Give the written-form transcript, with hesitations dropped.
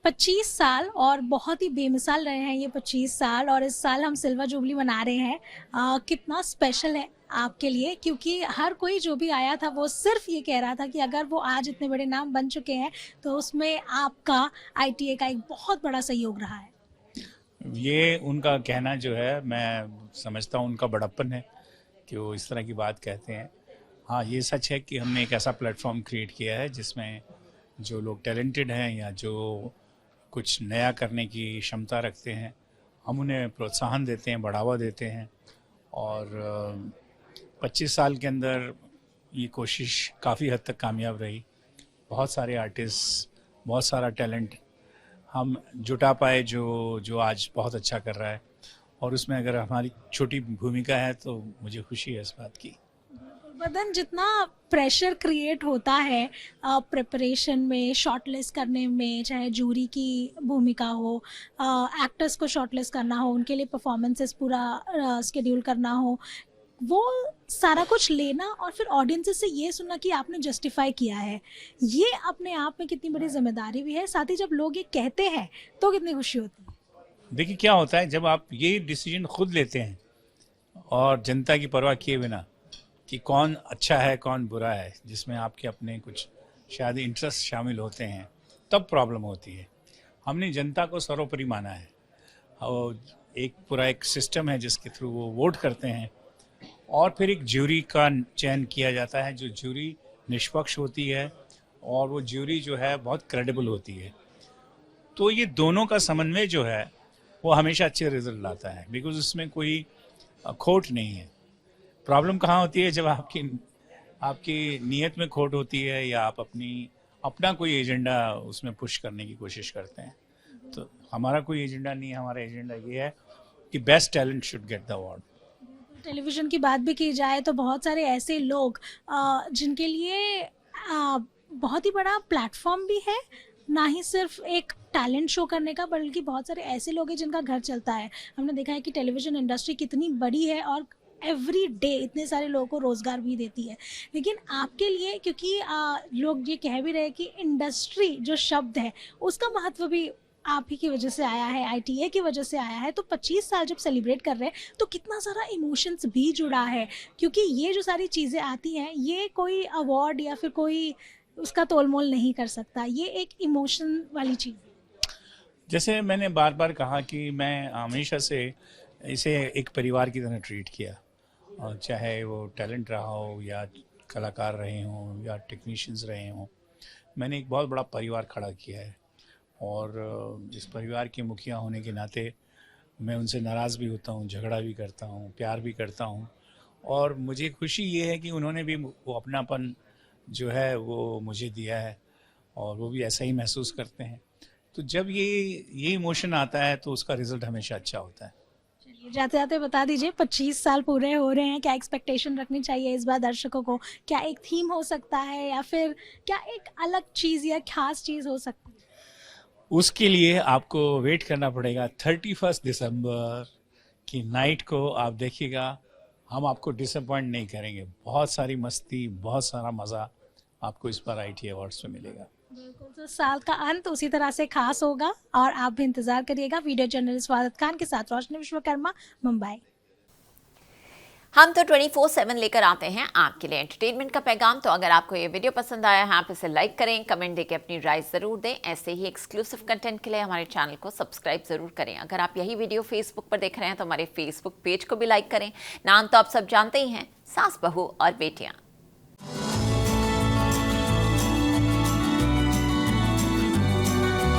25 साल और बहुत ही बेमिसाल रहे हैं ये 25 साल, और इस साल हम सिल्वर जुबली मना रहे हैं। कितना स्पेशल है आपके लिए, क्योंकि हर कोई जो भी आया था वो सिर्फ ये कह रहा था कि अगर वो आज इतने बड़े नाम बन चुके हैं तो उसमें आपका आईटीए का एक बहुत बड़ा सहयोग रहा है। ये उनका कहना जो है, मैं समझता हूँ उनका बड़प्पन है कि वो इस तरह की बात कहते हैं। हाँ, ये सच है कि हमने एक ऐसा प्लेटफॉर्म क्रिएट किया है जिसमें जो लोग टैलेंटेड हैं या जो कुछ नया करने की क्षमता रखते हैं, हम उन्हें प्रोत्साहन देते हैं, बढ़ावा देते हैं। और 25 साल के अंदर ये कोशिश काफ़ी हद तक कामयाब रही। बहुत सारे आर्टिस्ट, बहुत सारा टैलेंट हम जुटा पाए जो जो आज बहुत अच्छा कर रहा है। और उसमें अगर हमारी छोटी भूमिका है तो मुझे खुशी है इस बात की। बदन, जितना प्रेशर क्रिएट होता है प्रिपरेशन में, शॉर्टलिस्ट करने में, चाहे जूरी की भूमिका हो, एक्टर्स को शॉर्टलिस्ट करना हो, उनके लिए परफॉर्मेंसेस पूरा स्केड्यूल करना हो, वो सारा कुछ लेना और फिर ऑडियंसेस से ये सुनना कि आपने जस्टिफाई किया है, ये अपने आप में कितनी बड़ी जिम्मेदारी भी है। साथ ही जब लोग ये कहते हैं तो कितनी खुशी होती है। देखिए क्या होता है जब आप ये डिसीजन खुद लेते हैं और जनता की परवाह किए बिना कि कौन अच्छा है कौन बुरा है, जिसमें आपके अपने कुछ शायद इंटरेस्ट शामिल होते हैं, तब प्रॉब्लम होती है। हमने जनता को सर्वोपरि माना है और एक पूरा एक सिस्टम है जिसके थ्रू वो वोट करते हैं और फिर एक ज्यूरी का चयन किया जाता है जो ज्यूरी निष्पक्ष होती है और वो ज्यूरी जो है बहुत क्रेडिबल होती है। तो ये दोनों का समन्वय जो है वो हमेशा अच्छे रिजल्ट लाता है, बिकॉज उसमें कोई खोट नहीं है। प्रॉब्लम कहाँ होती है जब आपकी आपकी नीयत में खोट होती है या आप अपना कोई एजेंडा उसमें पुश करने की कोशिश करते हैं। तो हमारा कोई एजेंडा नहीं है, हमारा एजेंडा ये है कि best talent should get the award. Television की बात भी की जाए तो बहुत सारे ऐसे लोग जिनके लिए बहुत ही बड़ा प्लेटफॉर्म भी है, ना ही सिर्फ एक टैलेंट शो करने का, बल्कि बहुत सारे ऐसे लोग हैं जिनका घर चलता है। हमने देखा है कि टेलीविज़न इंडस्ट्री कितनी बड़ी है और एवरी डे इतने सारे लोगों को रोज़गार भी देती है। लेकिन आपके लिए, क्योंकि लोग ये कह भी रहे हैं कि इंडस्ट्री जो शब्द है उसका महत्व भी आप ही की वजह से आया है, आईटीए की वजह से आया है, तो 25 साल जब सेलिब्रेट कर रहे हैं तो कितना सारा इमोशंस भी जुड़ा है, क्योंकि ये जो सारी चीज़ें आती हैं ये कोई अवार्ड या फिर कोई उसका तोलमोल नहीं कर सकता, ये एक इमोशन वाली चीज़ है। जैसे मैंने बार बार कहा कि मैं हमेशा से इसे एक परिवार की तरह ट्रीट किया, और चाहे वो टैलेंट रहा हो या कलाकार रहे हों या टेक्नीशियंस रहे हों, मैंने एक बहुत बड़ा परिवार खड़ा किया है। और इस परिवार के मुखिया होने के नाते मैं उनसे नाराज़ भी होता हूँ, झगड़ा भी करता हूँ, प्यार भी करता हूँ। और मुझे खुशी ये है कि उन्होंने भी वो अपनापन जो है वो मुझे दिया है और वो भी ऐसा ही महसूस करते हैं। तो जब ये इमोशन आता है तो उसका रिज़ल्ट हमेशा अच्छा होता है। चलिए, जाते जाते बता दीजिए, 25 साल पूरे हो रहे हैं, क्या एक्सपेक्टेशन रखनी चाहिए इस बार दर्शकों को? क्या एक थीम हो सकता है या फिर क्या एक अलग चीज़ या खास चीज़ हो सकती है? उसके लिए आपको वेट करना पड़ेगा 31 दिसंबर की नाइट को। आप देखिएगा, हम आपको डिसअपॉइंट नहीं करेंगे। बहुत सारी मस्ती, बहुत सारा मज़ा आपको इस बार आईटी अवार्ड्स में मिलेगा। बिल्कुल, तो साल का अंत उसी तरह से खास होगा और आप भी इंतजार करिएगा। वीडियो जर्नलिस्ट वादत खान के साथ रोशनी विश्वकर्मा, मुंबई। हम तो 24/7 लेकर आते हैं आपके लिए एंटरटेनमेंट का पैगाम। तो अगर आपको ये वीडियो पसंद आया है, आप इसे लाइक करें, कमेंट देके अपनी राय ज़रूर दें। ऐसे ही एक्सक्लूसिव कंटेंट के लिए हमारे चैनल को सब्सक्राइब ज़रूर करें। अगर आप यही वीडियो फेसबुक पर देख रहे हैं तो हमारे फेसबुक पेज को भी लाइक करें। नाम तो आप सब जानते ही हैं, सास बहू और बेटियां।